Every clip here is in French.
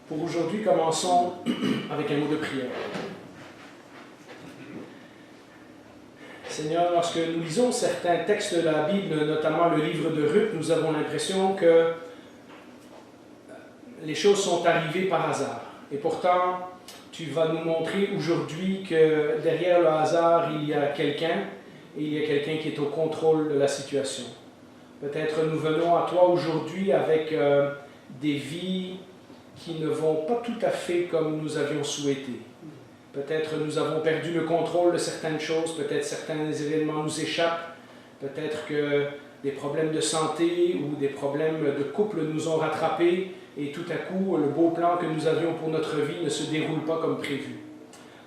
Pour aujourd'hui, commençons avec un mot de prière. Seigneur, lorsque nous lisons certains textes de la Bible, notamment le livre de Ruth, nous avons l'impression que les choses sont arrivées par hasard. Et pourtant, tu vas nous montrer aujourd'hui que derrière le hasard, il y a quelqu'un, et il y a quelqu'un qui est au contrôle de la situation. Peut-être nous venons à toi aujourd'hui avec des vies qui ne vont pas tout à fait comme nous avions souhaité. Peut-être nous avons perdu le contrôle de certaines choses, peut-être certains événements nous échappent, peut-être que des problèmes de santé ou des problèmes de couple nous ont rattrapés et tout à coup, le beau plan que nous avions pour notre vie ne se déroule pas comme prévu.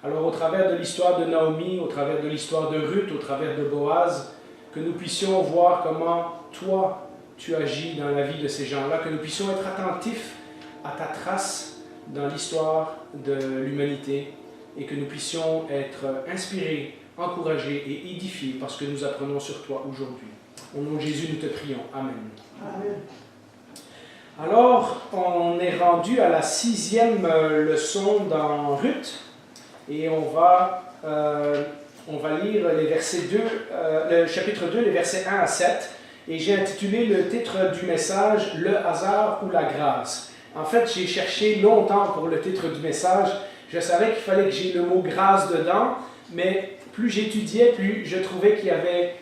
Alors au travers de l'histoire de Naomi, au travers de l'histoire de Ruth, au travers de Boaz, que nous puissions voir comment toi, tu agis dans la vie de ces gens-là, que nous puissions être attentifs à ta trace dans l'histoire de l'humanité et que nous puissions être inspirés, encouragés et édifiés parce que nous apprenons sur toi aujourd'hui. Au nom de Jésus, nous te prions. Amen. Amen. Alors, on est rendu à la 6e leçon dans Ruth et on va lire les versets 2, le chapitre 2, les versets 1 à 7 et j'ai intitulé le titre du message « Le hasard ou la grâce ». En fait, j'ai cherché longtemps pour le titre du message. Je savais qu'il fallait que j'aie le mot « grâce » dedans, mais plus j'étudiais, plus je trouvais qu'il y avait,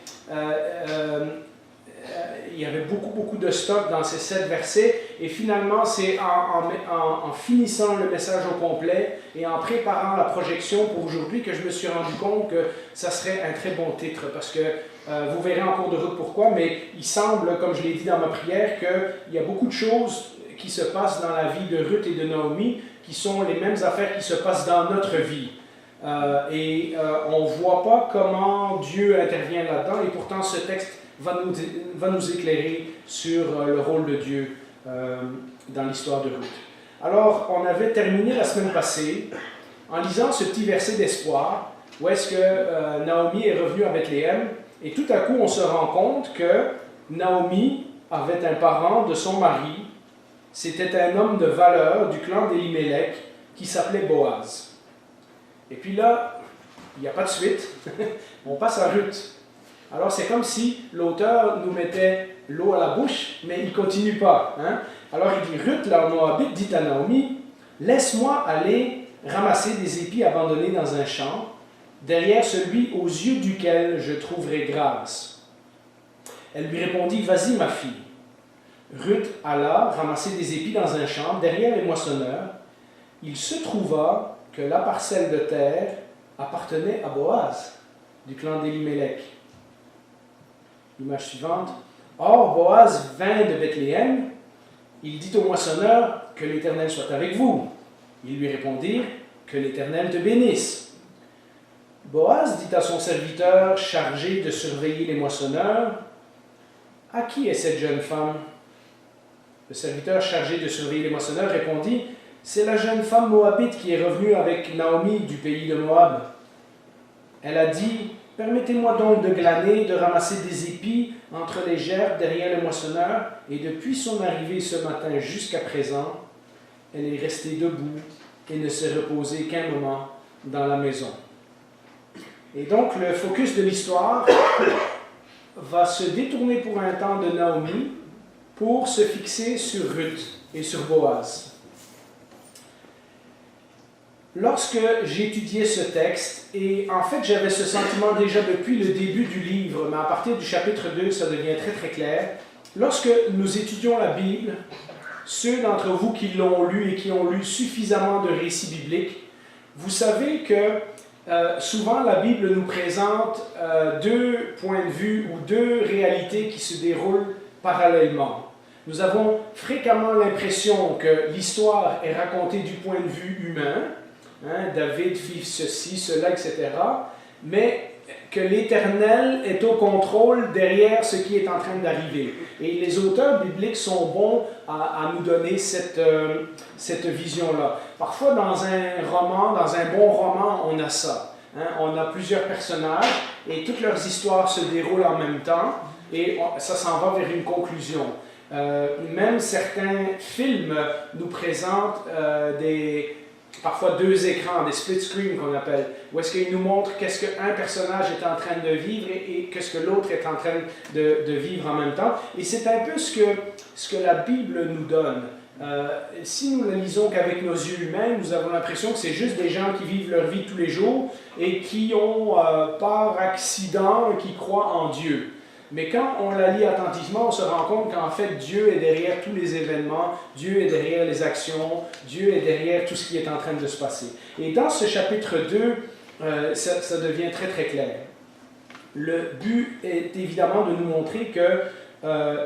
beaucoup de stock dans ces 7 versets. Et finalement, c'est en finissant le message au complet et en préparant la projection pour aujourd'hui que je me suis rendu compte que ça serait un très bon titre. Parce que vous verrez en cours de route pourquoi, mais il semble, comme je l'ai dit dans ma prière, qu'il y a beaucoup de choses qui se passent dans la vie de Ruth et de Naomi, qui sont les mêmes affaires qui se passent dans notre vie. On ne voit pas comment Dieu intervient là-dedans, et pourtant ce texte va nous éclairer sur le rôle de Dieu dans l'histoire de Ruth. Alors, on avait terminé la semaine passée en lisant ce petit verset d'espoir, où est-ce que Naomi est revenue à Bethléem, et tout à coup on se rend compte que Naomi avait un parent de son mari. C'était un homme de valeur du clan d'Elimelech qui s'appelait Boaz. Et puis là, il n'y a pas de suite, on passe à Ruth. Alors c'est comme si l'auteur nous mettait l'eau à la bouche, mais il ne continue pas. Hein? Alors il dit, Ruth, la Moabite, dit à Naomi, « Laisse-moi aller ramasser des épis abandonnés dans un champ, derrière celui aux yeux duquel je trouverai grâce. » Elle lui répondit, « Vas-y, ma fille. » Ruth alla ramasser des épis dans un champ, derrière les moissonneurs. Il se trouva que la parcelle de terre appartenait à Boaz, du clan d'Elimelech. L'image suivante. Or, Boaz vint de Bethléem. Il dit au moissonneur, « Que l'Éternel soit avec vous. » Ils lui répondirent, « Que l'Éternel te bénisse. » Boaz dit à son serviteur chargé de surveiller les moissonneurs, « À qui est cette jeune femme ?» Le serviteur chargé de surveiller les moissonneurs répondit, « C'est la jeune femme moabite qui est revenue avec Naomi du pays de Moab. » Elle a dit, « Permettez-moi donc de glaner, de ramasser des épis entre les gerbes derrière les moissonneurs, et depuis son arrivée ce matin jusqu'à présent, elle est restée debout et ne s'est reposée qu'un moment dans la maison. » Et donc le focus de l'histoire va se détourner pour un temps de Naomi, pour se fixer sur Ruth et sur Boaz. Lorsque j'étudiais ce texte, et en fait j'avais ce sentiment déjà depuis le début du livre, mais à partir du chapitre 2, ça devient très très clair, lorsque nous étudions la Bible, ceux d'entre vous qui l'ont lu et qui ont lu suffisamment de récits bibliques, vous savez que souvent la Bible nous présente 2 points de vue ou 2 réalités qui se déroulent parallèlement. Nous avons fréquemment l'impression que l'histoire est racontée du point de vue humain, hein, David fit ceci, cela, etc., mais que l'Éternel est au contrôle derrière ce qui est en train d'arriver. Et les auteurs bibliques sont bons à nous donner cette vision-là. Parfois, dans un roman, dans un bon roman, on a ça. Hein, on a plusieurs personnages et toutes leurs histoires se déroulent en même temps et ça s'en va vers une conclusion. Même certains films nous présentent parfois deux écrans, des split screens qu'on appelle, où est-ce qu'ils nous montrent qu'est-ce qu'un personnage est en train de vivre et qu'est-ce que l'autre est en train de vivre en même temps. Et c'est un peu ce que la Bible nous donne. Si nous ne lisons qu'avec nos yeux humains, nous avons l'impression que c'est juste des gens qui vivent leur vie tous les jours et qui ont, par accident, qui croient en Dieu. Mais quand on la lit attentivement, on se rend compte qu'en fait, Dieu est derrière tous les événements, Dieu est derrière les actions, Dieu est derrière tout ce qui est en train de se passer. Et dans ce chapitre 2, ça devient très très clair. Le but est évidemment de nous montrer que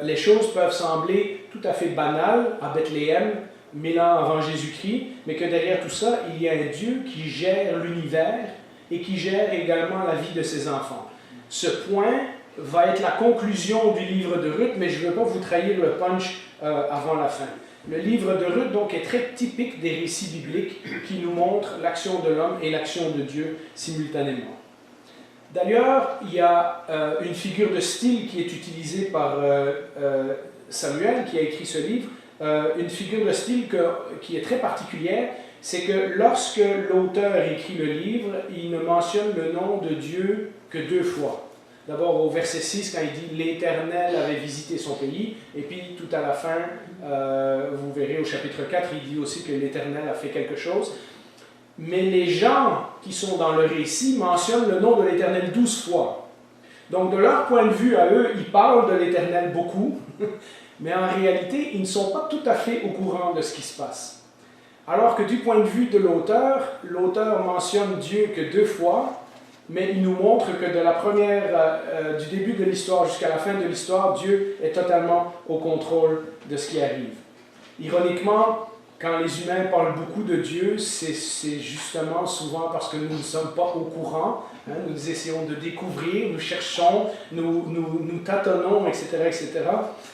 les choses peuvent sembler tout à fait banales à Bethléem, 1000 ans avant Jésus-Christ, mais que derrière tout ça, il y a un Dieu qui gère l'univers et qui gère également la vie de ses enfants. Ce point va être la conclusion du livre de Ruth, mais je ne veux pas vous trahir le punch avant la fin. Le livre de Ruth donc est très typique des récits bibliques qui nous montrent l'action de l'homme et l'action de Dieu simultanément. D'ailleurs, il y a une figure de style qui est utilisée par Samuel, qui a écrit ce livre, une figure de style qui est très particulière, c'est que lorsque l'auteur écrit le livre, il ne mentionne le nom de Dieu que 2 fois. D'abord au verset 6, quand il dit « l'Éternel avait visité son pays », et puis tout à la fin, vous verrez au chapitre 4, il dit aussi que l'Éternel a fait quelque chose. Mais les gens qui sont dans le récit mentionnent le nom de l'Éternel 12 fois. Donc de leur point de vue à eux, ils parlent de l'Éternel beaucoup, mais en réalité, ils ne sont pas tout à fait au courant de ce qui se passe. Alors que du point de vue de l'auteur mentionne Dieu que 2 fois, mais il nous montre que du début de l'histoire jusqu'à la fin de l'histoire, Dieu est totalement au contrôle de ce qui arrive. Ironiquement, quand les humains parlent beaucoup de Dieu, c'est justement souvent parce que nous ne sommes pas au courant. Nous essayons de découvrir, nous cherchons, nous tâtonnons, etc., etc.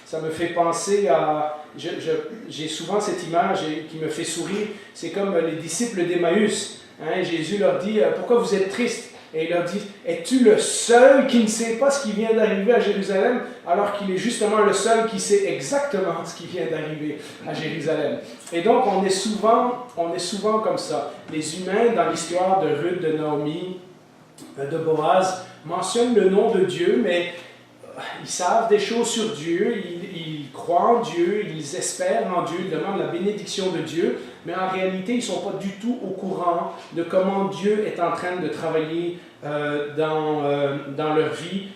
Ça me fait penser à... J'ai souvent cette image qui me fait sourire. C'est comme les disciples d'Emmaüs. Jésus leur dit « Pourquoi vous êtes tristes ?» Et il leur dit, es-tu le seul qui ne sait pas ce qui vient d'arriver à Jérusalem, alors qu'il est justement le seul qui sait exactement ce qui vient d'arriver à Jérusalem. Et donc, on est souvent comme ça. Les humains, dans l'histoire de Ruth, de Naomi, de Boaz, mentionnent le nom de Dieu, mais ils savent des choses sur Dieu, ils croient en Dieu, ils espèrent en Dieu, ils demandent la bénédiction de Dieu, mais en réalité, ils ne sont pas du tout au courant de comment Dieu est en train de travailler dans leur vie,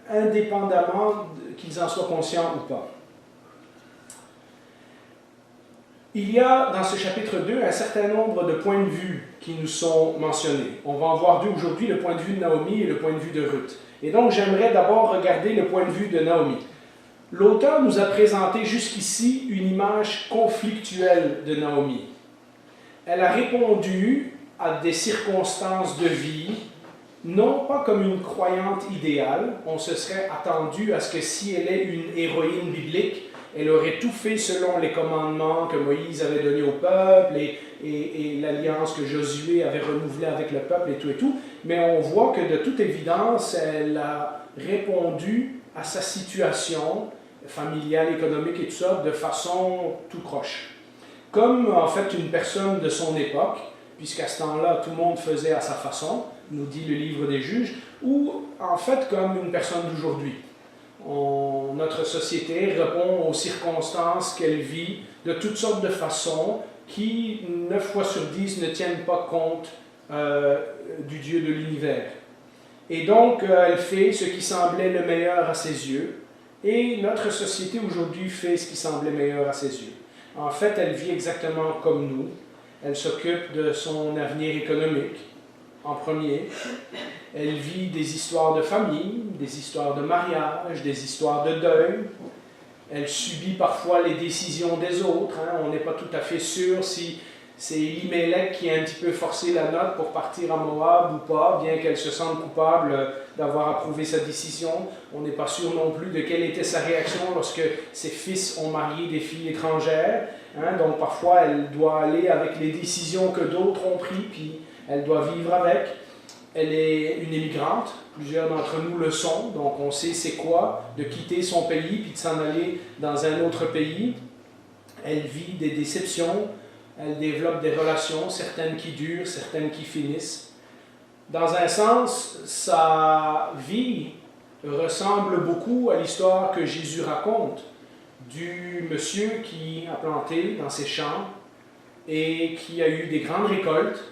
indépendamment qu'ils en soient conscients ou pas. Il y a dans ce chapitre 2 un certain nombre de points de vue qui nous sont mentionnés. On va en voir 2 aujourd'hui, le point de vue de Naomi et le point de vue de Ruth. Et donc j'aimerais d'abord regarder le point de vue de Naomi. L'auteur nous a présenté jusqu'ici une image conflictuelle de Naomi. Elle a répondu à des circonstances de vie, non pas comme une croyante idéale. On se serait attendu à ce que si elle est une héroïne biblique, elle aurait tout fait selon les commandements que Moïse avait donnés au peuple et l'alliance que Josué avait renouvelée avec le peuple et tout. Mais on voit que de toute évidence, elle a répondu à sa situation familiale, économique et tout ça de façon tout croche. Comme en fait une personne de son époque, puisqu'à ce temps-là, tout le monde faisait à sa façon, nous dit le livre des Juges, ou en fait comme une personne d'aujourd'hui. Notre société répond aux circonstances qu'elle vit de toutes sortes de façons qui, 9 fois sur 10, ne tiennent pas compte du Dieu de l'univers. Et donc, elle fait ce qui semblait le meilleur à ses yeux, et notre société aujourd'hui fait ce qui semblait meilleur à ses yeux. En fait, elle vit exactement comme nous. Elle s'occupe de son avenir économique en premier. Elle vit des histoires de famille, des histoires de mariage, des histoires de deuil. Elle subit parfois les décisions des autres. On n'est pas tout à fait sûr si c'est Elimelech qui a un petit peu forcé la note pour partir à Moab ou pas, bien qu'elle se sente coupable d'avoir approuvé sa décision. On n'est pas sûr non plus de quelle était sa réaction lorsque ses fils ont marié des filles étrangères. Donc parfois, elle doit aller avec les décisions que d'autres ont prises, puis elle doit vivre avec. elle est une immigrante, plusieurs d'entre nous le sont, donc on sait c'est quoi de quitter son pays puis de s'en aller dans un autre pays. Elle vit des déceptions, elle développe des relations, certaines qui durent, certaines qui finissent. Dans un sens, sa vie ressemble beaucoup à l'histoire que Jésus raconte du monsieur qui a planté dans ses champs et qui a eu des grandes récoltes,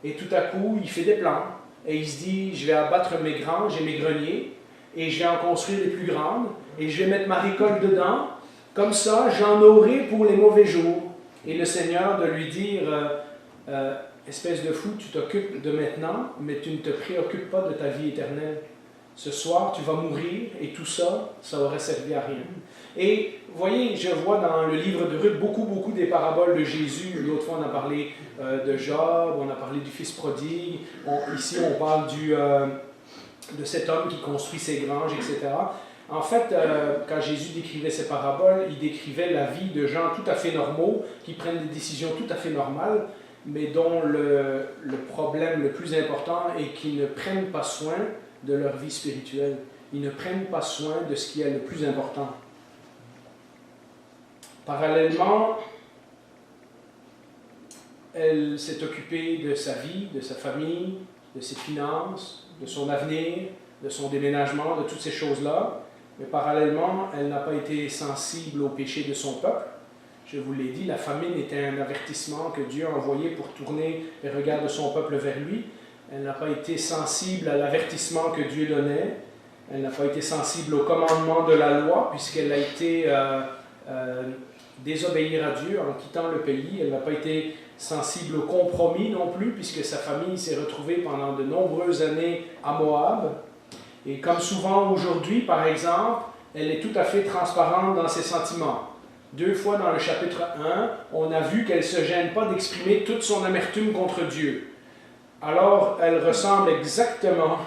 et tout à coup, il fait des plans, et il se dit, je vais abattre mes granges et mes greniers, et je vais en construire des plus grandes, et je vais mettre ma récolte dedans, comme ça, j'en aurai pour les mauvais jours. Et le Seigneur de lui dire, espèce de fou, tu t'occupes de maintenant, mais tu ne te préoccupes pas de ta vie éternelle. Ce soir, tu vas mourir, et tout ça, ça aurait servi à rien. Et vous voyez, je vois dans le livre de Ruth beaucoup des paraboles de Jésus. L'autre fois, on a parlé de Job, on a parlé du fils prodigue. Ici, on parle de cet homme qui construit ses granges, etc. En fait, quand Jésus décrivait ces paraboles, il décrivait la vie de gens tout à fait normaux, qui prennent des décisions tout à fait normales, mais dont le problème le plus important est qu'ils ne prennent pas soin de leur vie spirituelle. Ils ne prennent pas soin de ce qui est le plus important. Parallèlement, elle s'est occupée de sa vie, de sa famille, de ses finances, de son avenir, de son déménagement, de toutes ces choses-là. Mais parallèlement, elle n'a pas été sensible au péché de son peuple. Je vous l'ai dit, la famine était un avertissement que Dieu a envoyé pour tourner les regards de son peuple vers lui. Elle n'a pas été sensible à l'avertissement que Dieu donnait. Elle n'a pas été sensible au commandement de la loi, puisqu'elle a été désobéir à Dieu en quittant le pays. Elle n'a pas été sensible au compromis non plus, puisque sa famille s'est retrouvée pendant de nombreuses années à Moab. Et comme souvent aujourd'hui, par exemple, elle est tout à fait transparente dans ses sentiments. 2 fois dans le chapitre 1, on a vu qu'elle ne se gêne pas d'exprimer toute son amertume contre Dieu. Alors, elle ressemble exactement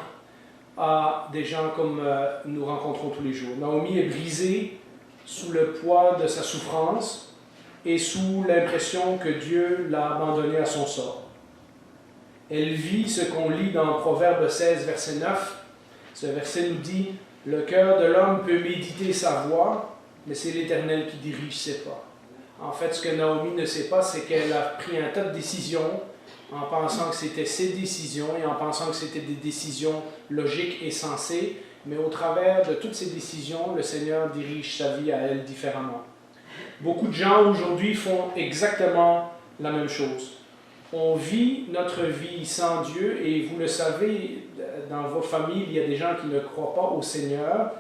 à des gens comme nous rencontrons tous les jours. Naomi est brisée sous le poids de sa souffrance et sous l'impression que Dieu l'a abandonnée à son sort. Elle vit ce qu'on lit dans Proverbe 16, verset 9. Ce verset nous dit « Le cœur de l'homme peut méditer sa voie, mais c'est l'Éternel qui dirige ses pas. » En fait, ce que Naomi ne sait pas, c'est qu'elle a pris un tas de décisions en pensant que c'était ses décisions et en pensant que c'était des décisions logiques et sensées, mais au travers de toutes ces décisions, le Seigneur dirige sa vie à elle différemment. Beaucoup de gens aujourd'hui font exactement la même chose. On vit notre vie sans Dieu et vous le savez, dans vos familles, il y a des gens qui ne croient pas au Seigneur,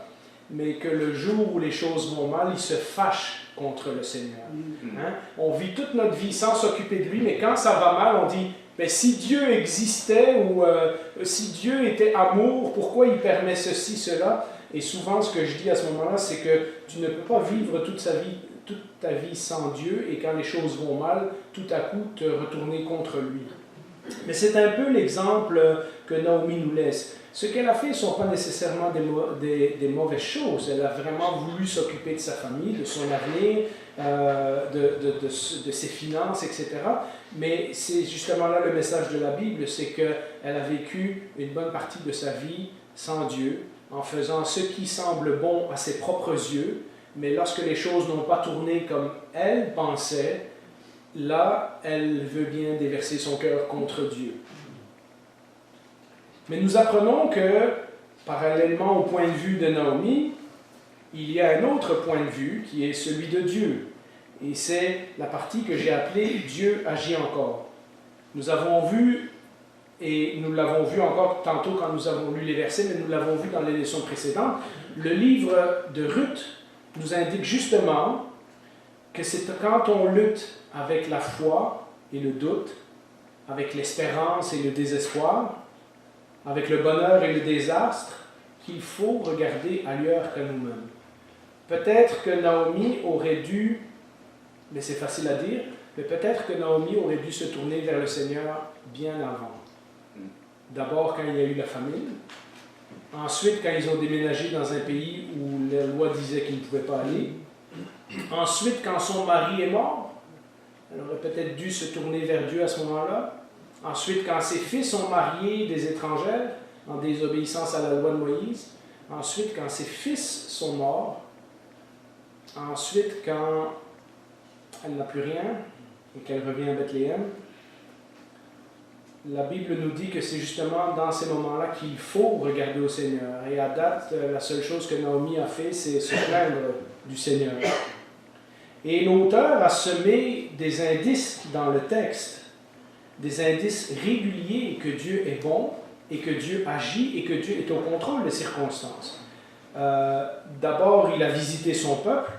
mais que le jour où les choses vont mal, ils se fâchent contre le Seigneur. Hein? On vit toute notre vie sans s'occuper de lui, mais quand ça va mal, on dit mais si Dieu existait ou si Dieu était amour, pourquoi il permet ceci, cela? Et souvent, ce que je dis à ce moment-là, c'est que tu ne peux pas vivre toute ta vie sans Dieu et quand les choses vont mal, tout à coup te retourner contre lui. Mais c'est un peu l'exemple que Naomi nous laisse. Ce qu'elle a fait ne sont pas nécessairement des mauvaises choses. Elle a vraiment voulu s'occuper de sa famille, de son avenir, de ses finances, etc. Mais c'est justement là le message de la Bible, c'est qu'elle a vécu une bonne partie de sa vie sans Dieu, en faisant ce qui semble bon à ses propres yeux, mais lorsque les choses n'ont pas tourné comme elle pensait, là, elle veut bien déverser son cœur contre Dieu. Mais nous apprenons que, parallèlement au point de vue de Naomi, il y a un autre point de vue qui est celui de Dieu. Et c'est la partie que j'ai appelée « Dieu agit encore ». Nous avons vu, et nous l'avons vu encore tantôt quand nous avons lu les versets, mais nous l'avons vu dans les leçons précédentes, le livre de Ruth nous indique justement que c'est quand on lutte avec la foi et le doute, avec l'espérance et le désespoir, avec le bonheur et le désastre, qu'il faut regarder ailleurs qu'à nous-mêmes. Peut-être que Naomi aurait dû, mais c'est facile à dire, mais peut-être que Naomi aurait dû se tourner vers le Seigneur bien avant. D'abord quand il y a eu la famine, ensuite quand ils ont déménagé dans un pays où la loi disait qu'ils ne pouvaient pas aller, ensuite quand son mari est mort, elle aurait peut-être dû se tourner vers Dieu à ce moment-là, Ensuite, quand ses fils ont marié des étrangères, en désobéissance à la loi de Moïse. Ensuite, quand ses fils sont morts. Ensuite, quand elle n'a plus rien et qu'elle revient à Bethléem. La Bible nous dit que c'est justement dans ces moments-là qu'il faut regarder au Seigneur. Et à date, la seule chose que Naomi a fait, c'est se plaindre du Seigneur. Et l'auteur a semé des indices dans le texte, des indices réguliers que Dieu est bon et que Dieu agit et que Dieu est au contrôle des circonstances. D'abord, il a visité son peuple.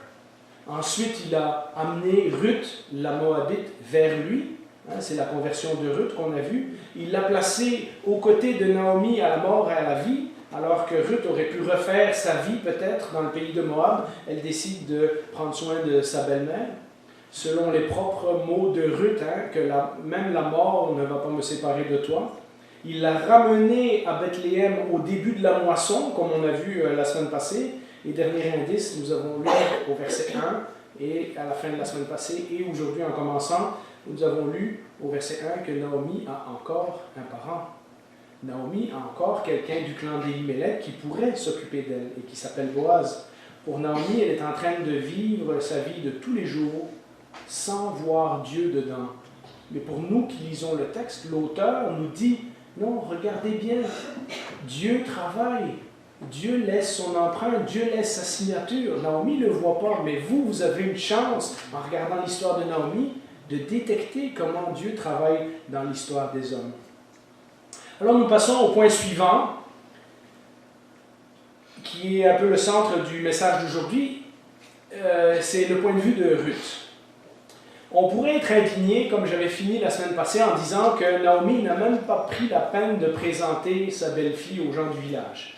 Ensuite, il a amené Ruth, la Moabite, vers lui. C'est la conversion de Ruth qu'on a vue. Il l'a placée aux côtés de Naomi à la mort et à la vie, alors que Ruth aurait pu refaire sa vie peut-être dans le pays de Moab. Elle décide de prendre soin de sa belle-mère. Selon les propres mots de Ruth, que même la mort ne va pas me séparer de toi. Il l'a ramenée à Bethléem au début de la moisson, comme on a vu la semaine passée. Et dernier indice, nous avons lu au verset 1 et à la fin de la semaine passée et aujourd'hui en commençant, nous avons lu au verset 1 que Naomi a encore un parent. Naomi a encore quelqu'un du clan d'Élimélec qui pourrait s'occuper d'elle et qui s'appelle Boaz. Pour Naomi, elle est en train de vivre sa vie de tous les jours sans voir Dieu dedans. Mais pour nous qui lisons le texte, l'auteur nous dit « Non, regardez bien, Dieu travaille. Dieu laisse son empreinte, Dieu laisse sa signature. Naomi ne le voit pas, mais vous avez une chance, en regardant l'histoire de Naomi, de détecter comment Dieu travaille dans l'histoire des hommes. » Alors nous passons au point suivant, qui est un peu le centre du message d'aujourd'hui. C'est le point de vue de Ruth. On pourrait être indigné, comme j'avais fini la semaine passée, en disant que Naomi n'a même pas pris la peine de présenter sa belle-fille aux gens du village.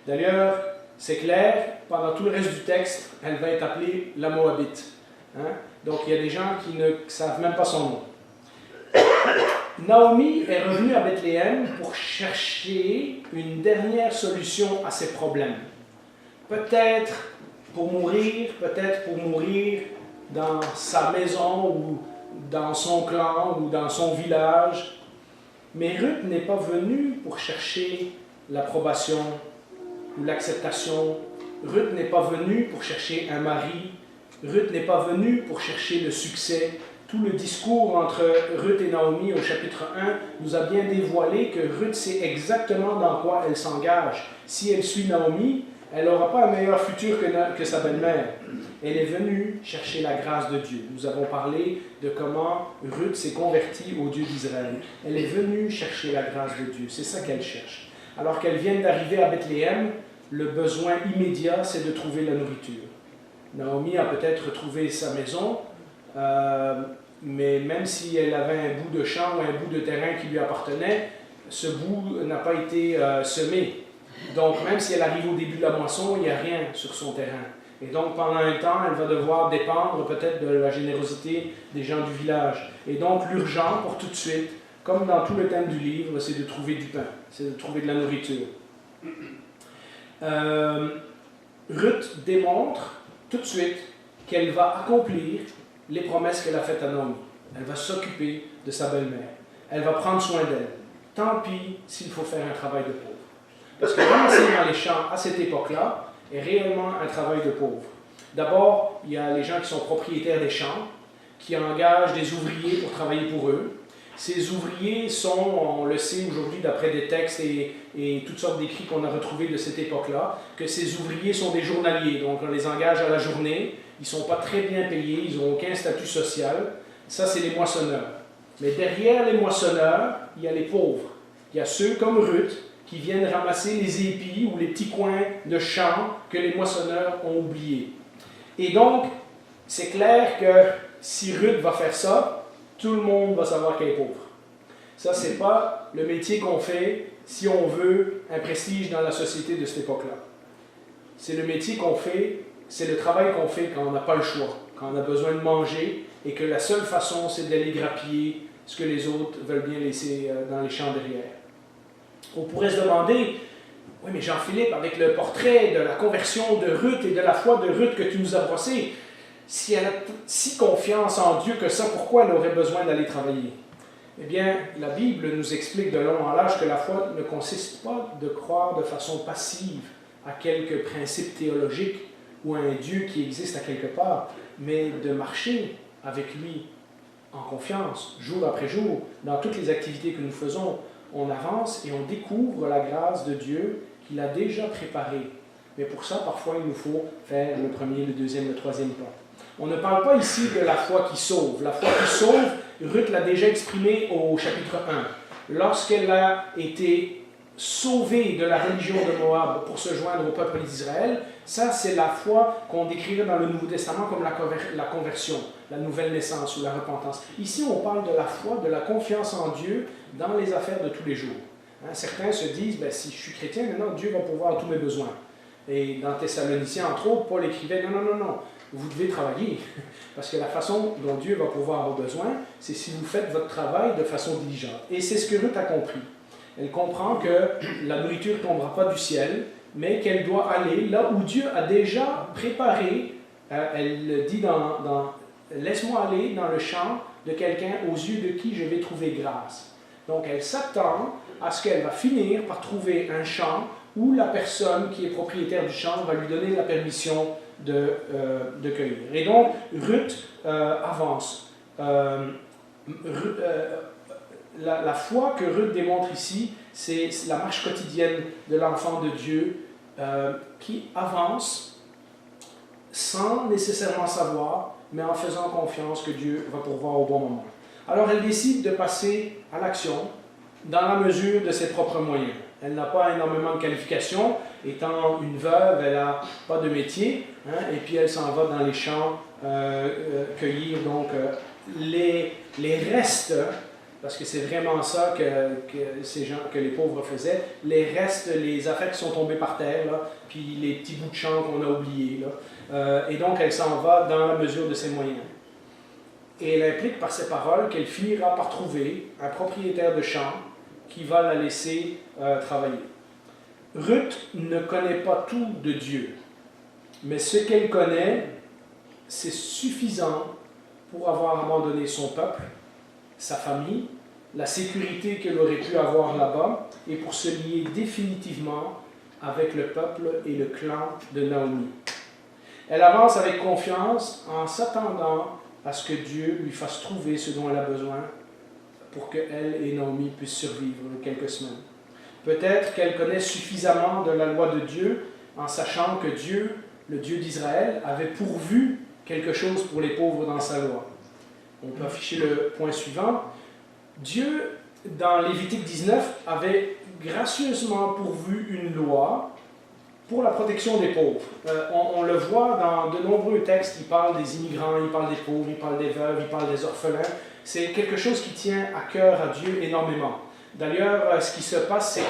D'ailleurs, c'est clair, pendant tout le reste du texte, elle va être appelée la Moabite. Donc il y a des gens qui ne savent même pas son nom. Naomi est revenue à Bethléem pour chercher une dernière solution à ses problèmes. Peut-être pour mourir dans sa maison ou dans son clan ou dans son village. Mais Ruth n'est pas venue pour chercher l'approbation ou l'acceptation. Ruth n'est pas venue pour chercher un mari. Ruth n'est pas venue pour chercher le succès. Tout le discours entre Ruth et Naomi au chapitre 1 nous a bien dévoilé que Ruth sait exactement dans quoi elle s'engage. Si elle suit Naomi, elle n'aura pas un meilleur futur que sa belle-mère. Elle est venue chercher la grâce de Dieu. Nous avons parlé de comment Ruth s'est convertie au Dieu d'Israël. Elle est venue chercher la grâce de Dieu. C'est ça qu'elle cherche. Alors qu'elle vient d'arriver à Bethléem, le besoin immédiat, c'est de trouver la nourriture. Naomi a peut-être trouvé sa maison, mais même si elle avait un bout de champ ou un bout de terrain qui lui appartenait, ce bout n'a pas été semé. Donc, même si elle arrive au début de la moisson, il n'y a rien sur son terrain. Et donc, pendant un temps, elle va devoir dépendre peut-être de la générosité des gens du village. Et donc, l'urgent pour tout de suite, comme dans tout le thème du livre, c'est de trouver du pain, c'est de trouver de la nourriture. Ruth démontre tout de suite qu'elle va accomplir les promesses qu'elle a faites à Naomi. Elle va s'occuper de sa belle-mère. Elle va prendre soin d'elle. Tant pis s'il faut faire un travail de pauvre. Parce que ramasser dans les champs à cette époque-là est réellement un travail de pauvre. D'abord, il y a les gens qui sont propriétaires des champs, qui engagent des ouvriers pour travailler pour eux. Ces ouvriers sont, on le sait aujourd'hui d'après des textes et toutes sortes d'écrits qu'on a retrouvés de cette époque-là, que ces ouvriers sont des journaliers, donc on les engage à la journée, ils ne sont pas très bien payés, ils n'ont aucun statut social. Ça, c'est les moissonneurs. Mais derrière les moissonneurs, il y a les pauvres. Il y a ceux comme Ruth qui viennent ramasser les épis ou les petits coins de champs que les moissonneurs ont oubliés. Et donc, c'est clair que si Ruth va faire ça, tout le monde va savoir qu'elle est pauvre. Ça, ce n'est pas le métier qu'on fait si on veut un prestige dans la société de cette époque-là. C'est le métier qu'on fait, c'est le travail qu'on fait quand on n'a pas le choix, quand on a besoin de manger et que la seule façon, c'est d'aller grappiller ce que les autres veulent bien laisser dans les champs derrière. On pourrait se demander, oui, mais Jean-Philippe, avec le portrait de la conversion de Ruth et de la foi de Ruth que tu nous as brossé, si elle a si confiance en Dieu que ça, pourquoi elle aurait besoin d'aller travailler? Eh bien, la Bible nous explique de long en large que la foi ne consiste pas de croire de façon passive à quelques principes théologiques ou à un Dieu qui existe à quelque part, mais de marcher avec lui en confiance, jour après jour, dans toutes les activités que nous faisons. On avance et on découvre la grâce de Dieu qu'il a déjà préparée. Mais pour ça, parfois, il nous faut faire le premier, le deuxième, le troisième pas. On ne parle pas ici de la foi qui sauve. La foi qui sauve, Ruth l'a déjà exprimé au chapitre 1. Lorsqu'elle a été sauvée de la religion de Moab pour se joindre au peuple d'Israël, ça c'est la foi qu'on décrirait dans le Nouveau Testament comme la conversion, la nouvelle naissance ou la repentance. Ici on parle de la foi, de la confiance en Dieu dans les affaires de tous les jours. Certains se disent, si je suis chrétien, maintenant Dieu va pourvoir tous mes besoins. Et dans Thessaloniciens, entre autres, Paul écrivait, non, vous devez travailler, parce que la façon dont Dieu va pouvoir vos besoins, c'est si vous faites votre travail de façon diligente. Et c'est ce que Ruth a compris. Elle comprend que la nourriture ne tombera pas du ciel, mais qu'elle doit aller là où Dieu a déjà préparé. Elle dit laisse-moi aller dans le champ de quelqu'un aux yeux de qui je vais trouver grâce. Donc elle s'attend à ce qu'elle va finir par trouver un champ où la personne qui est propriétaire du champ va lui donner la permission de cueillir. Et donc, Ruth avance. La foi que Ruth démontre ici, c'est la marche quotidienne de l'enfant de Dieu qui avance sans nécessairement savoir, mais en faisant confiance que Dieu va pourvoir au bon moment. Alors, elle décide de passer à l'action dans la mesure de ses propres moyens. Elle n'a pas énormément de qualifications. Étant une veuve, elle n'a pas de métier. Et puis elle s'en va dans les champs cueillir donc, les restes, parce que c'est vraiment ça que les pauvres faisaient, les restes, les affaires qui sont tombées par terre, là, puis les petits bouts de champ qu'on a oubliés. Là. Et donc elle s'en va dans la mesure de ses moyens. Et elle implique par ses paroles qu'elle finira par trouver un propriétaire de champ qui va la laisser travailler. Ruth ne connaît pas tout de Dieu, mais ce qu'elle connaît, c'est suffisant pour avoir abandonné son peuple, sa famille, la sécurité qu'elle aurait pu avoir là-bas, et pour se lier définitivement avec le peuple et le clan de Naomi. Elle avance avec confiance en s'attendant à ce que Dieu lui fasse trouver ce dont elle a besoin pour qu'elle et Naomi puissent survivre quelques semaines. Peut-être qu'elle connaît suffisamment de la loi de Dieu en sachant que Dieu, le Dieu d'Israël, avait pourvu quelque chose pour les pauvres dans sa loi. On peut afficher le point suivant. Dieu, dans Lévitique 19, avait gracieusement pourvu une loi pour la protection des pauvres. On le voit dans de nombreux textes, il parle des immigrants, il parle des pauvres, il parle des veuves, il parle des orphelins. C'est quelque chose qui tient à cœur à Dieu énormément. D'ailleurs, ce qui se passe, c'est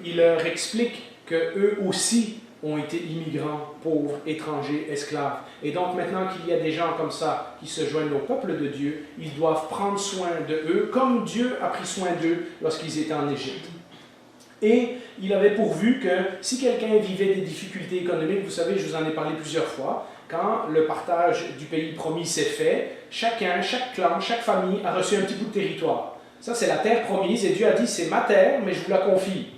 qu'il leur explique qu'eux aussi ont été immigrants, pauvres, étrangers, esclaves. Et donc maintenant qu'il y a des gens comme ça qui se joignent au peuple de Dieu, ils doivent prendre soin de eux comme Dieu a pris soin d'eux lorsqu'ils étaient en Égypte. Et il avait pourvu que si quelqu'un vivait des difficultés économiques, vous savez, je vous en ai parlé plusieurs fois, quand le partage du pays promis s'est fait, chaque clan, chaque famille a reçu un petit bout de territoire. Ça, c'est la terre promise, et Dieu a dit, c'est ma terre, mais je vous la confie.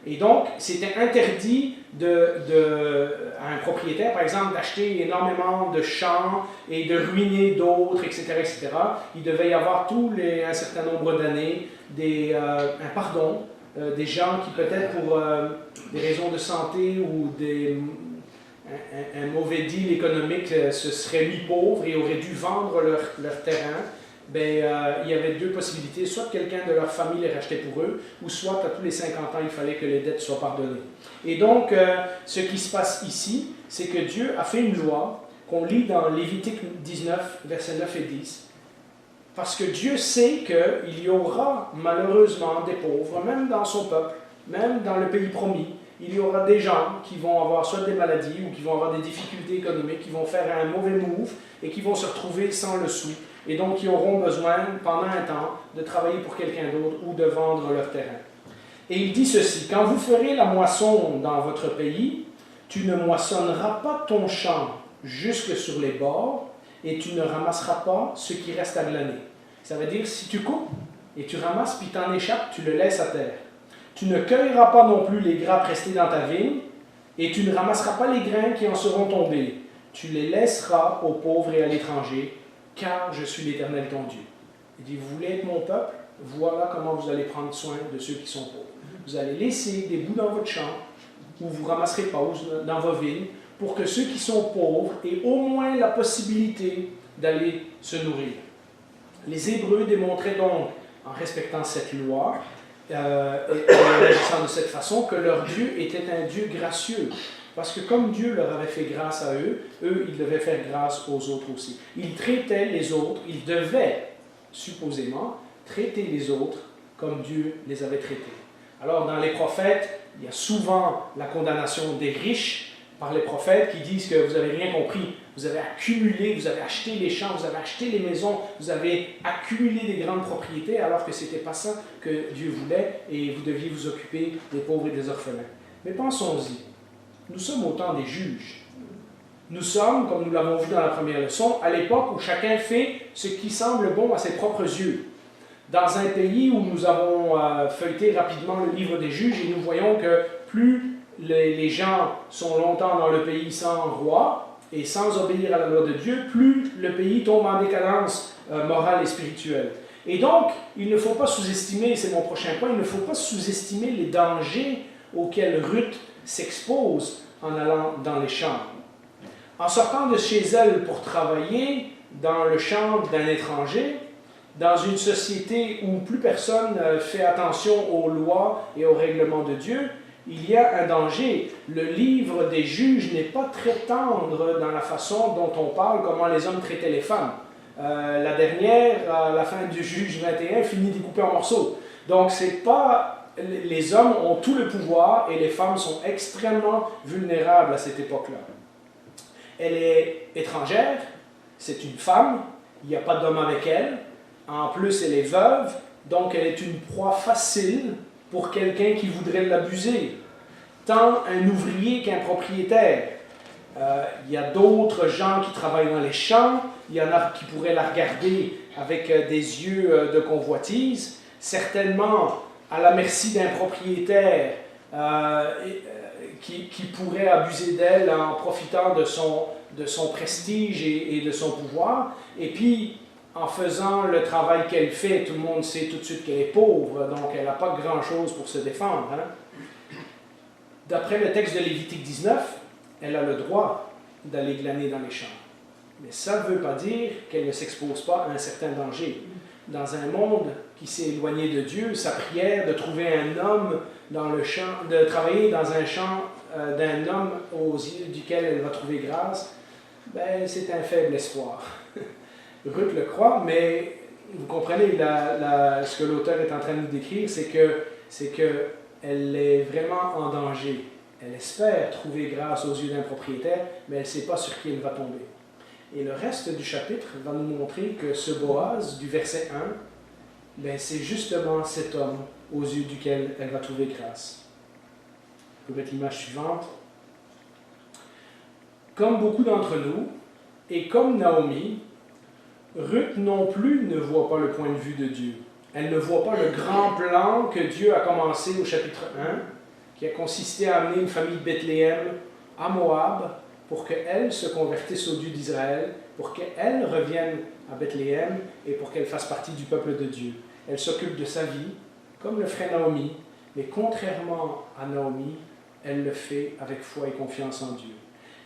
Et donc, c'était interdit à un propriétaire, par exemple, d'acheter énormément de champs et de ruiner d'autres, etc., etc. Il devait y avoir un certain nombre d'années un pardon, des gens qui peut-être pour des raisons de santé ou un mauvais deal économique se seraient mis pauvres et auraient dû vendre leur terrain. Il y avait deux possibilités, soit quelqu'un de leur famille les rachetait pour eux, ou soit à tous les 50 ans, il fallait que les dettes soient pardonnées. Et donc, ce qui se passe ici, c'est que Dieu a fait une loi qu'on lit dans Lévitique 19, versets 9 et 10, parce que Dieu sait qu'il y aura malheureusement des pauvres, même dans son peuple, même dans le pays promis. Il y aura des gens qui vont avoir soit des maladies ou qui vont avoir des difficultés économiques, qui vont faire un mauvais move et qui vont se retrouver sans le sou. Et donc, qui auront besoin, pendant un temps, de travailler pour quelqu'un d'autre ou de vendre leur terrain. Et il dit ceci, « Quand vous ferez la moisson dans votre pays, tu ne moissonneras pas ton champ jusque sur les bords et tu ne ramasseras pas ce qui reste à glaner. » Ça veut dire, si tu coupes et tu ramasses, puis t'en échappes, tu le laisses à terre. Tu ne cueilleras pas non plus les grappes restées dans ta vigne, et tu ne ramasseras pas les grains qui en seront tombés. Tu les laisseras aux pauvres et à l'étranger, car je suis l'Éternel ton Dieu. Il dit, vous voulez être mon peuple? Voilà comment vous allez prendre soin de ceux qui sont pauvres. Vous allez laisser des bouts dans votre champ, où vous ne ramasserez pas, ou dans vos vignes, pour que ceux qui sont pauvres aient au moins la possibilité d'aller se nourrir. Les Hébreux démontraient donc, en respectant cette loi, et en agissant de cette façon, que leur Dieu était un Dieu gracieux. Parce que comme Dieu leur avait fait grâce à eux, ils devaient faire grâce aux autres aussi. Ils traitaient les autres, ils devaient, supposément, traiter les autres comme Dieu les avait traités. Alors dans les prophètes, il y a souvent la condamnation des riches par les prophètes qui disent que vous n'avez rien compris. Vous avez accumulé, vous avez acheté les champs, vous avez acheté les maisons, vous avez accumulé des grandes propriétés alors que ce n'était pas ça que Dieu voulait et vous deviez vous occuper des pauvres et des orphelins. Mais pensons-y, nous sommes autant des juges. Nous sommes, comme nous l'avons vu dans la première leçon, à l'époque où chacun fait ce qui semble bon à ses propres yeux. Dans un pays où nous avons feuilleté rapidement le livre des juges et nous voyons que plus les gens sont longtemps dans le pays sans roi et sans obéir à la loi de Dieu, plus le pays tombe en décadence morale et spirituelle. Et donc, il ne faut pas sous-estimer, c'est mon prochain point, il ne faut pas sous-estimer les dangers auxquels Ruth s'expose en allant dans les champs. En sortant de chez elle pour travailler dans le champ d'un étranger, dans une société où plus personne fait attention aux lois et aux règlements de Dieu, il y a un danger. Le livre des juges n'est pas très tendre dans la façon dont on parle, comment les hommes traitaient les femmes. La dernière, à la fin du juge 21, finit découpée en morceaux. Donc, c'est pas... les hommes ont tout le pouvoir et les femmes sont extrêmement vulnérables à cette époque-là. Elle est étrangère, c'est une femme, il n'y a pas d'homme avec elle. En plus, elle est veuve, donc elle est une proie facile pour quelqu'un qui voudrait l'abuser. Tant un ouvrier qu'un propriétaire. Il y a d'autres gens qui travaillent dans les champs, il y en a qui pourraient la regarder avec des yeux de convoitise, certainement à la merci d'un propriétaire qui pourrait abuser d'elle en profitant de son prestige et de son pouvoir. Et puis, en faisant le travail qu'elle fait, tout le monde sait tout de suite qu'elle est pauvre, donc elle n'a pas grand-chose pour se défendre. Hein? D'après le texte de Lévitique 19, elle a le droit d'aller glaner dans les champs. Mais ça ne veut pas dire qu'elle ne s'expose pas à un certain danger. Dans un monde qui s'est éloigné de Dieu, sa prière de trouver un homme dans le champ, de travailler dans un champ d'un homme aux yeux duquel elle va trouver grâce, ben, c'est un faible espoir. Ruth le croit, mais vous comprenez, ce que l'auteur est en train de nous décrire, c'est qu'elle est vraiment en danger. Elle espère trouver grâce aux yeux d'un propriétaire, mais elle ne sait pas sur qui elle va tomber. Et le reste du chapitre va nous montrer que ce Boaz, du verset 1, ben, c'est justement cet homme aux yeux duquel elle va trouver grâce. Je peux mettre l'image suivante. Comme beaucoup d'entre nous, et comme Naomi, Ruth non plus ne voit pas le point de vue de Dieu. Elle ne voit pas le grand plan que Dieu a commencé au chapitre 1, qui a consisté à amener une famille de Bethléem à Moab pour qu'elle se convertisse au Dieu d'Israël, pour qu'elle revienne à Bethléem et pour qu'elle fasse partie du peuple de Dieu. Elle s'occupe de sa vie, comme le ferait Naomi, mais contrairement à Naomi, elle le fait avec foi et confiance en Dieu.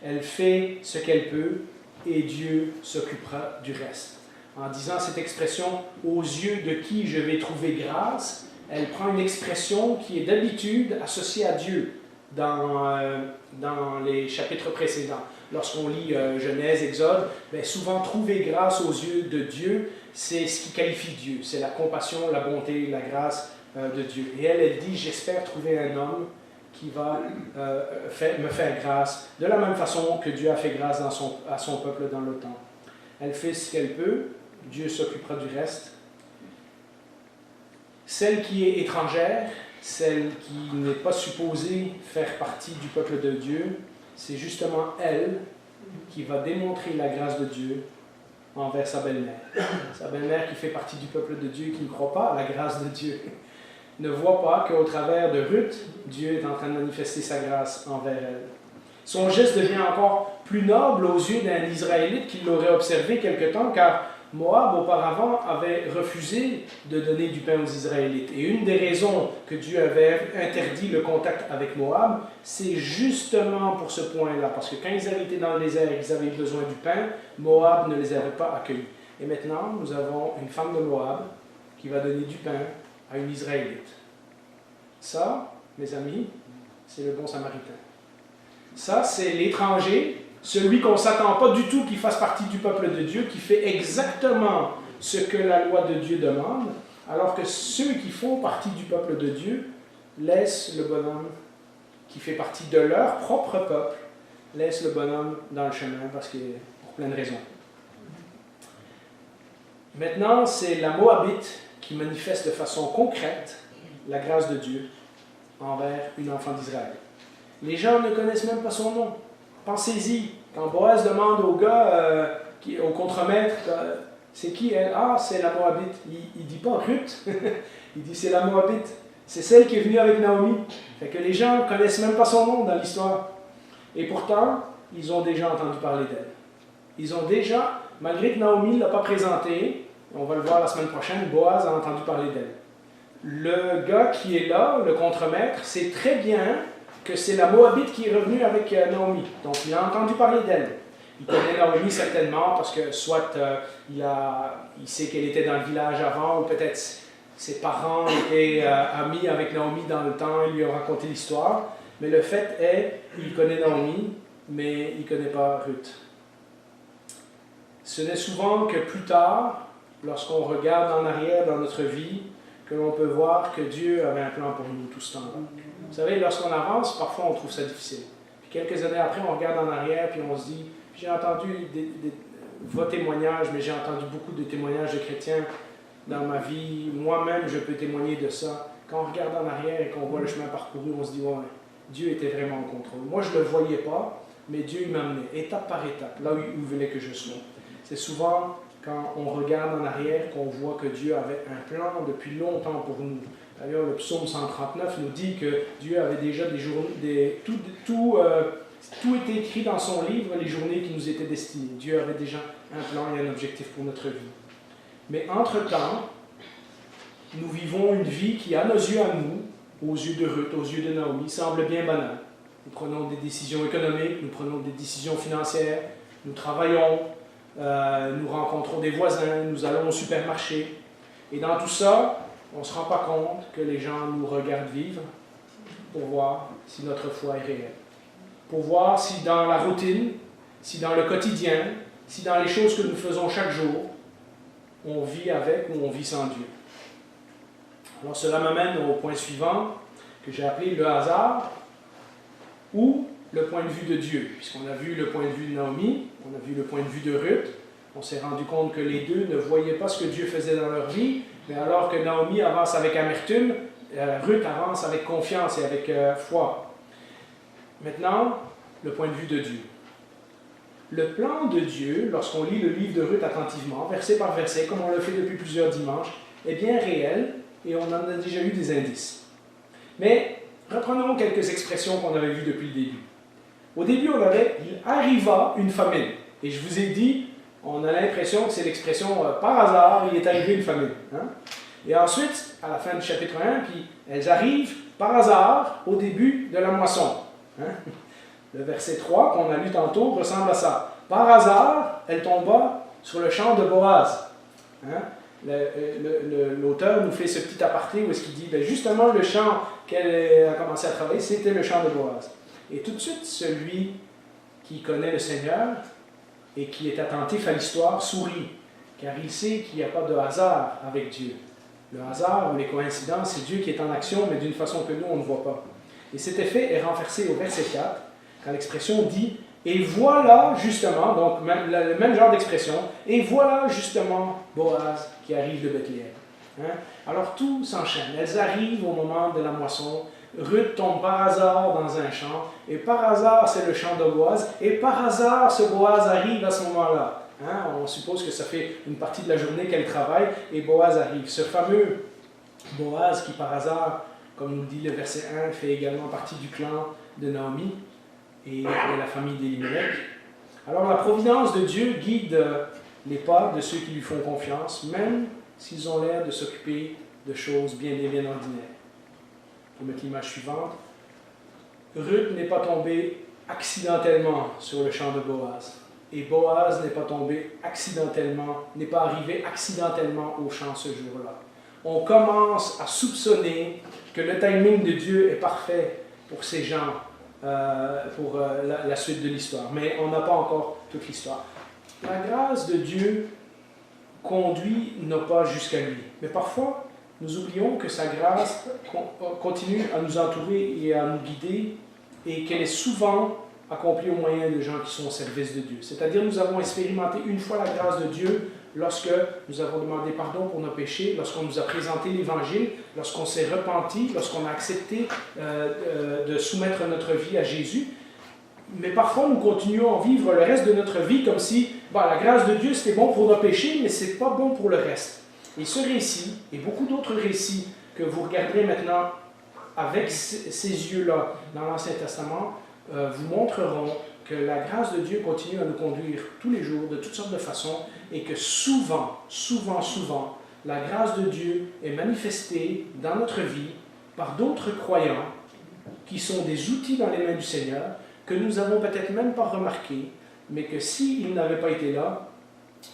Elle fait ce qu'elle peut et Dieu s'occupera du reste. En disant cette expression « aux yeux de qui je vais trouver grâce », elle prend une expression qui est d'habitude associée à Dieu dans les chapitres précédents. Lorsqu'on lit Genèse, Exode, bien souvent trouver grâce aux yeux de Dieu, c'est ce qui qualifie Dieu. C'est la compassion, la bonté, la grâce de Dieu. Et elle dit « j'espère trouver un homme qui va me faire grâce, de la même façon que Dieu a fait grâce à son peuple dans le temps. » Elle fait ce qu'elle peut, Dieu s'occupera du reste. Celle qui est étrangère, celle qui n'est pas supposée faire partie du peuple de Dieu, c'est justement elle qui va démontrer la grâce de Dieu envers sa belle-mère. Sa belle-mère qui fait partie du peuple de Dieu, qui ne croit pas à la grâce de Dieu, ne voit pas qu'au travers de Ruth, Dieu est en train de manifester sa grâce envers elle. Son geste devient encore plus noble aux yeux d'un Israélite qui l'aurait observé quelque temps, car Moab, auparavant, avait refusé de donner du pain aux Israélites. Et une des raisons que Dieu avait interdit le contact avec Moab, c'est justement pour ce point-là. Parce que quand ils avaient été dans le désert et qu'ils avaient besoin du pain, Moab ne les avait pas accueillis. Et maintenant, nous avons une femme de Moab qui va donner du pain à une Israélite. Ça, mes amis, c'est le bon samaritain. Ça, c'est l'étranger, celui qu'on ne s'attend pas du tout qu'il fasse partie du peuple de Dieu, qui fait exactement ce que la loi de Dieu demande, alors que ceux qui font partie du peuple de Dieu laissent le bonhomme qui fait partie de leur propre peuple, laissent le bonhomme dans le chemin, parce que pour plein de raisons. Maintenant, c'est la Moabite qui manifeste de façon concrète la grâce de Dieu envers une enfant d'Israël. Les gens ne connaissent même pas son nom. Pensez-y, quand Boaz demande au gars, au contremaître, c'est qui elle? Ah, c'est la Moabite. Il ne dit pas Ruth, il dit c'est la Moabite. C'est celle qui est venue avec Naomi. Fait que les gens ne connaissent même pas son nom dans l'histoire. Et pourtant, ils ont déjà entendu parler d'elle. Ils ont déjà, malgré que Naomi ne l'a pas présentée, on va le voir la semaine prochaine, Boaz a entendu parler d'elle. Le gars qui est là, le contremaître, sait très bien que c'est la Moabite qui est revenue avec Naomi. Donc, il a entendu parler d'elle. Il connaît Naomi certainement parce que soit il sait qu'elle était dans le village avant, ou peut-être ses parents étaient amis avec Naomi dans le temps, ils lui ont raconté l'histoire. Mais le fait est, il connaît Naomi, mais il ne connaît pas Ruth. Ce n'est souvent que plus tard, lorsqu'on regarde en arrière dans notre vie, que l'on peut voir que Dieu avait un plan pour nous tout ce temps-là. Vous savez, lorsqu'on avance, parfois on trouve ça difficile. Puis quelques années après, on regarde en arrière puis on se dit, j'ai entendu vos témoignages, mais j'ai entendu beaucoup de témoignages de chrétiens dans ma vie. Moi-même, je peux témoigner de ça. Quand on regarde en arrière et qu'on voit le chemin parcouru, on se dit, ouais, Dieu était vraiment en contrôle. Moi, je ne le voyais pas, mais Dieu m'amenait étape par étape, là où il voulait que je sois. C'est souvent quand on regarde en arrière qu'on voit que Dieu avait un plan depuis longtemps pour nous. D'ailleurs, le psaume 139 nous dit que Dieu avait déjà tout était écrit dans son livre, les journées qui nous étaient destinées. Dieu avait déjà un plan et un objectif pour notre vie. Mais entre-temps, nous vivons une vie qui, à nos yeux, à nous, aux yeux de Ruth, aux yeux de Naomi, semble bien banale. Nous prenons des décisions économiques, nous prenons des décisions financières, nous travaillons, nous rencontrons des voisins, nous allons au supermarché. Et dans tout ça, on ne se rend pas compte que les gens nous regardent vivre pour voir si notre foi est réelle. Pour voir si dans la routine, si dans le quotidien, si dans les choses que nous faisons chaque jour, on vit avec ou on vit sans Dieu. Alors cela m'amène au point suivant, que j'ai appelé le hasard, ou le point de vue de Dieu. Puisqu'on a vu le point de vue de Naomi, on a vu le point de vue de Ruth, on s'est rendu compte que les deux ne voyaient pas ce que Dieu faisait dans leur vie, mais alors que Naomi avance avec amertume, Ruth avance avec confiance et avec foi. Maintenant, le point de vue de Dieu. Le plan de Dieu, lorsqu'on lit le livre de Ruth attentivement, verset par verset, comme on le fait depuis plusieurs dimanches, est bien réel et on en a déjà eu des indices. Mais reprenons quelques expressions qu'on avait vues depuis le début. Au début, on avait « il arriva une famine ». Et je vous ai dit, on a l'impression que c'est l'expression « par hasard, il est arrivé une famine ». Hein? Et ensuite, à la fin du chapitre 1, puis elles arrivent par hasard au début de la moisson. Hein? Le verset 3 qu'on a lu tantôt ressemble à ça. Par hasard, elle tomba sur le champ de Boaz. Hein? L'auteur nous fait ce petit aparté où est-ce qu'il dit, justement le champ qu'elle a commencé à travailler, c'était le champ de Boaz. Et tout de suite, celui qui connaît le Seigneur et qui est attentif à l'histoire sourit, car il sait qu'il n'y a pas de hasard avec Dieu. Le hasard ou les coïncidences, c'est Dieu qui est en action, mais d'une façon que nous, on ne voit pas. Et cet effet est renversé au verset 4, quand l'expression dit « Et voilà justement », donc le même genre d'expression, « Et voilà justement Boaz qui arrive de Bethléem. Hein? » Alors tout s'enchaîne. Elles arrivent au moment de la moisson. Ruth tombe par hasard dans un champ, et par hasard c'est le champ de Boaz, et par hasard ce Boaz arrive à ce moment-là. Hein? On suppose que ça fait une partie de la journée qu'elle travaille et Boaz arrive. Ce fameux Boaz qui par hasard, comme nous dit le verset 1, fait également partie du clan de Naomi et de la famille d'Elimelech. Alors la providence de Dieu guide les pas de ceux qui lui font confiance, même s'ils ont l'air de s'occuper de choses bien ordinaires. Pour mettre l'image suivante, Ruth n'est pas tombée accidentellement sur le champ de Boaz. Et Boaz n'est pas tombé accidentellement, n'est pas arrivé accidentellement au champ ce jour-là. On commence à soupçonner que le timing de Dieu est parfait pour ces gens, pour la suite de l'histoire. Mais on n'a pas encore toute l'histoire. La grâce de Dieu conduit nos pas jusqu'à lui. Mais parfois, nous oublions que sa grâce continue à nous entourer et à nous guider et qu'elle est souvent accomplie au moyen de gens qui sont au service de Dieu. C'est-à-dire, nous avons expérimenté une fois la grâce de Dieu lorsque nous avons demandé pardon pour nos péchés, lorsqu'on nous a présenté l'Évangile, lorsqu'on s'est repenti, lorsqu'on a accepté de soumettre notre vie à Jésus. Mais parfois, nous continuons à vivre le reste de notre vie comme si la grâce de Dieu, c'était bon pour nos péchés, mais ce n'est pas bon pour le reste. Et ce récit, et beaucoup d'autres récits que vous regarderez maintenant avec ces yeux-là dans l'Ancien Testament, vous montreront que la grâce de Dieu continue à nous conduire tous les jours, de toutes sortes de façons, et que souvent, la grâce de Dieu est manifestée dans notre vie par d'autres croyants qui sont des outils dans les mains du Seigneur, que nous n'avons peut-être même pas remarqué, mais que s'ils n'avaient pas été là,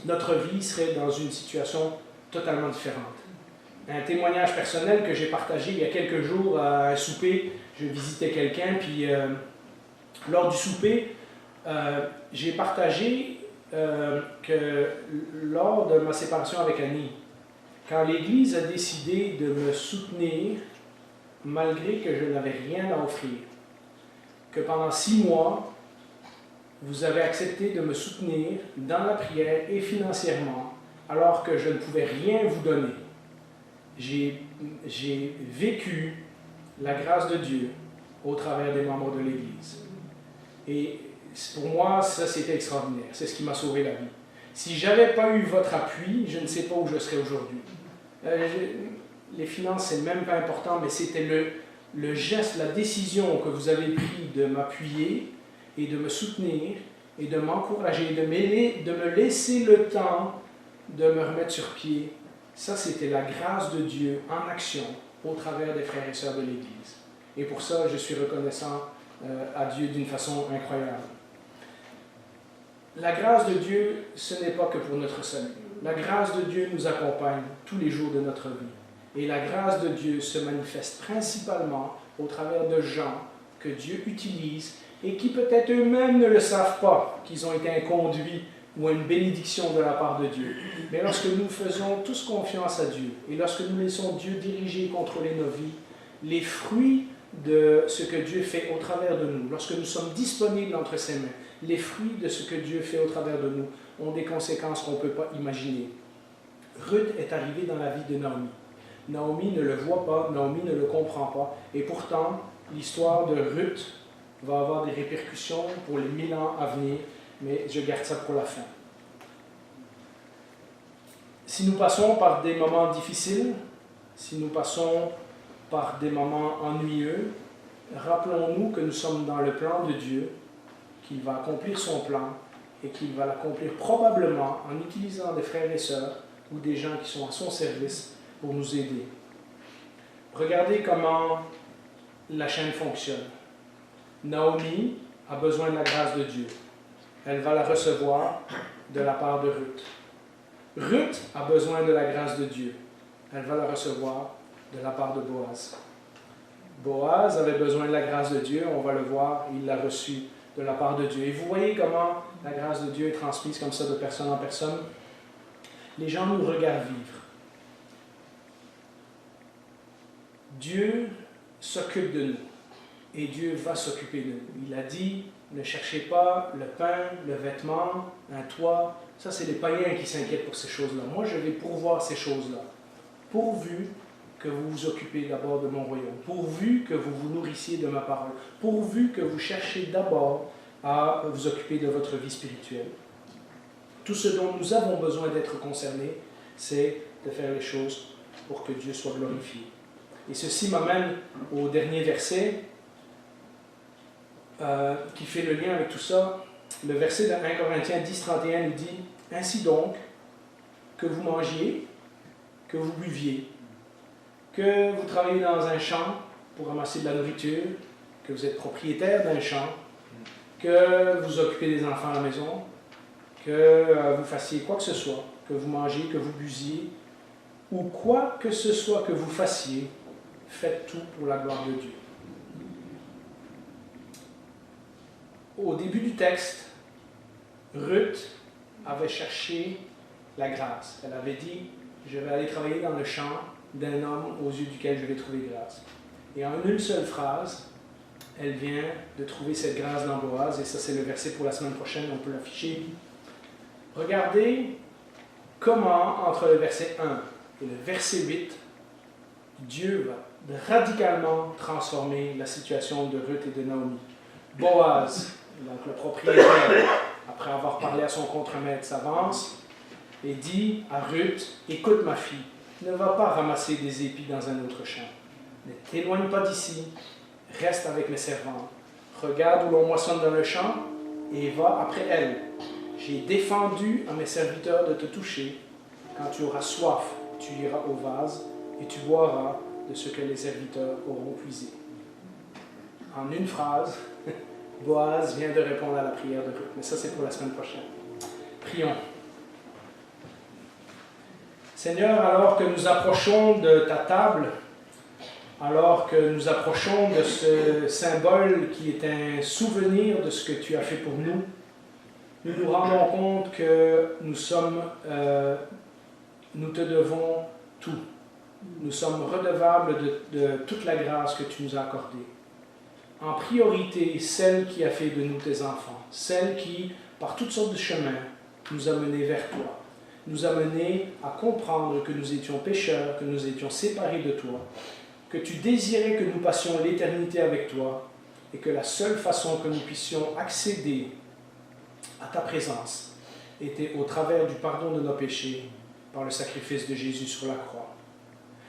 notre vie serait dans une situation totalement différente. Un témoignage personnel que j'ai partagé il y a quelques jours à un souper, je visitais quelqu'un, puis lors du souper, j'ai partagé que lors de ma séparation avec Annie, quand l'Église a décidé de me soutenir, malgré que je n'avais rien à offrir, que pendant 6 mois, vous avez accepté de me soutenir dans la prière et financièrement, alors que je ne pouvais rien vous donner. J'ai vécu la grâce de Dieu au travers des membres de l'Église. Et pour moi, ça c'était extraordinaire. C'est ce qui m'a sauvé la vie. Si je n'avais pas eu votre appui, je ne sais pas où je serais aujourd'hui. Les finances, c'est même pas important, mais c'était le geste, la décision que vous avez pris de m'appuyer et de me soutenir et de m'encourager, de me laisser le temps de me remettre sur pied. Ça, c'était la grâce de Dieu en action au travers des frères et sœurs de l'Église. Et pour ça, je suis reconnaissant à Dieu d'une façon incroyable. La grâce de Dieu, ce n'est pas que pour notre salut. La grâce de Dieu nous accompagne tous les jours de notre vie. Et la grâce de Dieu se manifeste principalement au travers de gens que Dieu utilise et qui peut-être eux-mêmes ne le savent pas, qu'ils ont été inconduits ou à une bénédiction de la part de Dieu. Mais lorsque nous faisons tous confiance à Dieu et lorsque nous laissons Dieu diriger et contrôler nos vies, les fruits de ce que Dieu fait au travers de nous, lorsque nous sommes disponibles entre ses mains, les fruits de ce que Dieu fait au travers de nous ont des conséquences qu'on ne peut pas imaginer. Ruth est arrivée dans la vie de Naomi. Naomi ne le voit pas, Naomi ne le comprend pas, et pourtant, l'histoire de Ruth va avoir des répercussions pour les 1000 ans à venir, mais je garde ça pour la fin. Si nous passons par des moments difficiles, si nous passons par des moments ennuyeux, rappelons-nous que nous sommes dans le plan de Dieu, qu'il va accomplir son plan et qu'il va l'accomplir probablement en utilisant des frères et sœurs ou des gens qui sont à son service pour nous aider. Regardez comment la chaîne fonctionne. Naomi a besoin de la grâce de Dieu. Elle va la recevoir de la part de Ruth. Ruth a besoin de la grâce de Dieu. Elle va la recevoir de la part de Boaz. Boaz avait besoin de la grâce de Dieu, on va le voir, il l'a reçue de la part de Dieu. Et vous voyez comment la grâce de Dieu est transmise comme ça de personne en personne. Les gens nous regardent vivre. Dieu s'occupe de nous et Dieu va s'occuper de nous. Il a dit, ne cherchez pas le pain, le vêtement, un toit. Ça, c'est les païens qui s'inquiètent pour ces choses-là. Moi, je vais pourvoir ces choses-là. Pourvu que vous vous occupez d'abord de mon royaume, pourvu que vous vous nourrissiez de ma parole, pourvu que vous cherchiez d'abord à vous occuper de votre vie spirituelle. Tout ce dont nous avons besoin d'être concernés, c'est de faire les choses pour que Dieu soit glorifié. Et ceci m'amène au dernier verset qui fait le lien avec tout ça. Le verset de 1 Corinthiens 10, 31 nous dit « Ainsi donc, que vous mangiez, que vous buviez, que vous travaillez dans un champ pour ramasser de la nourriture, que vous êtes propriétaire d'un champ, que vous occupez des enfants à la maison, que vous fassiez quoi que ce soit, que vous mangiez, que vous busiez, ou quoi que ce soit que vous fassiez, faites tout pour la gloire de Dieu. » Au début du texte, Ruth avait cherché la grâce. Elle avait dit, je vais aller travailler dans le champ d'un homme aux yeux duquel je vais trouver grâce. Et en une seule phrase, elle vient de trouver cette grâce dans Boaz, et ça c'est le verset pour la semaine prochaine, on peut l'afficher. Regardez comment, entre le verset 1 et le verset 8, Dieu va radicalement transformer la situation de Ruth et de Naomi. Boaz, donc le propriétaire, après avoir parlé à son contremaître, s'avance et dit à Ruth, « Écoute ma fille, ne va pas ramasser des épis dans un autre champ. Ne t'éloigne pas d'ici, reste avec mes servantes. Regarde où l'on moissonne dans le champ et va après elle. J'ai défendu à mes serviteurs de te toucher. Quand tu auras soif, tu iras au vase et tu boiras de ce que les serviteurs auront puisé. » En une phrase, Boaz vient de répondre à la prière de Ruth. Mais ça, c'est pour la semaine prochaine. Prions. Seigneur, alors que nous approchons de ta table, alors que nous approchons de ce symbole qui est un souvenir de ce que tu as fait pour nous, nous nous rendons compte que nous te devons tout. Nous sommes redevables de toute la grâce que tu nous as accordée. En priorité, celle qui a fait de nous tes enfants, celle qui, par toutes sortes de chemins, nous a menés vers toi, nous a menés à comprendre que nous étions pécheurs, que nous étions séparés de toi, que tu désirais que nous passions l'éternité avec toi et que la seule façon que nous puissions accéder à ta présence était au travers du pardon de nos péchés par le sacrifice de Jésus sur la croix.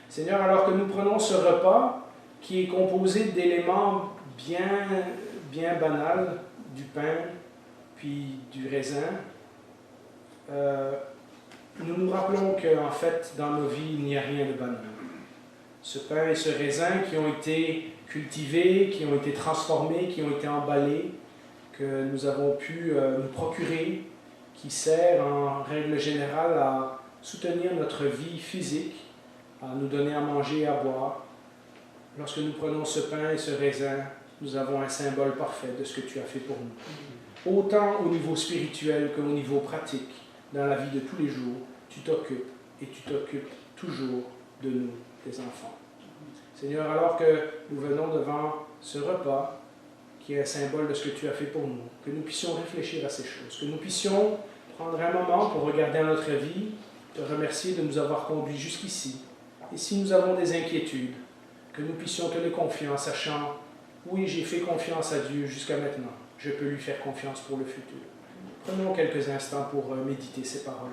Seigneur, alors que nous prenons ce repas qui est composé d'éléments bien banals, du pain puis du raisin, nous nous rappelons qu'en fait, dans nos vies, il n'y a rien de banal. Ce pain et ce raisin qui ont été cultivés, qui ont été transformés, qui ont été emballés, que nous avons pu nous procurer, qui sert en règle générale à soutenir notre vie physique, à nous donner à manger et à boire. Lorsque nous prenons ce pain et ce raisin, nous avons un symbole parfait de ce que tu as fait pour nous. Autant au niveau spirituel qu'au niveau pratique, dans la vie de tous les jours, tu t'occupes et tu t'occupes toujours de nous, tes enfants. Seigneur, alors que nous venons devant ce repas, qui est un symbole de ce que tu as fait pour nous, que nous puissions réfléchir à ces choses, que nous puissions prendre un moment pour regarder à notre vie, te remercier de nous avoir conduits jusqu'ici. Et si nous avons des inquiétudes, que nous puissions te les confier en sachant, oui, j'ai fait confiance à Dieu jusqu'à maintenant, je peux lui faire confiance pour le futur. Prenons quelques instants pour méditer ces paroles.